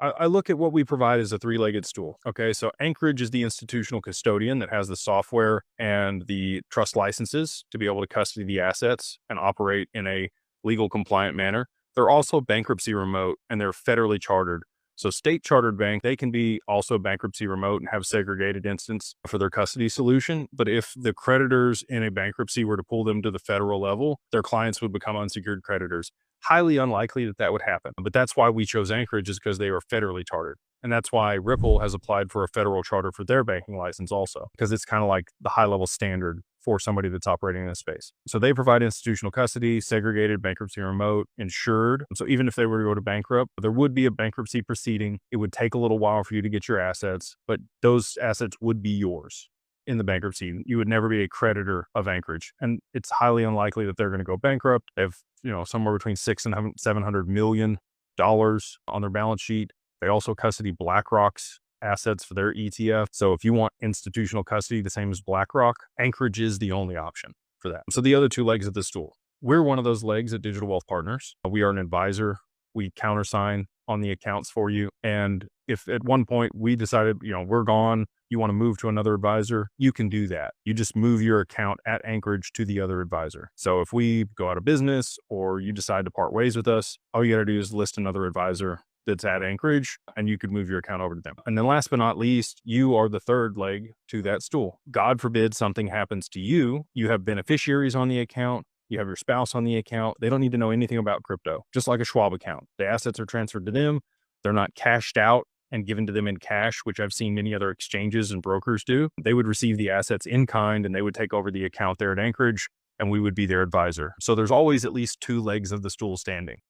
I look at what we provide as a three-legged stool. Okay. So Anchorage is the institutional custodian that has the software and the trust licenses to be able to custody the assets and operate in a legal compliant manner. They're also bankruptcy remote and they're federally chartered. So state chartered bank, they can be also bankruptcy remote and have segregated instance for their custody solution. But if the creditors in a bankruptcy were to pull them to the federal level, their clients would become unsecured creditors. Highly unlikely that that would happen. But that's why we chose Anchorage is because they are federally chartered. And that's why Ripple has applied for a federal charter for their banking license also, because it's kind of like the high level standard for somebody that's operating in this space. So they provide institutional custody, segregated, bankruptcy remote, insured. So even if they were to go to bankrupt, there would be a bankruptcy proceeding. It would take a little while for you to get your assets, but those assets would be yours in the bankruptcy. You would never be a creditor of Anchorage. And it's highly unlikely that they're going to go bankrupt. They have, somewhere between $600 and $700 million on their balance sheet. They also custody BlackRock's assets for their ETF. So if you want institutional custody, the same as BlackRock, Anchorage is the only option for that. So the other two legs of the stool, we're one of those legs at Digital Wealth Partners. We are an advisor. We countersign on the accounts for you. And if at one point we decided, we're gone, you want to move to another advisor, you can do that. You just move your account at Anchorage to the other advisor. So if we go out of business or you decide to part ways with us, all you got to do is list another advisor that's at Anchorage and you could move your account over to them. And then last but not least, you are the third leg to that stool. God forbid something happens to you. You have beneficiaries on the account. You have your spouse on the account. They don't need to know anything about crypto, just like a Schwab account. The assets are transferred to them. They're not cashed out and given to them in cash, which I've seen many other exchanges and brokers do. They would receive the assets in kind and they would take over the account there at Anchorage and we would be their advisor. So there's always at least two legs of the stool standing.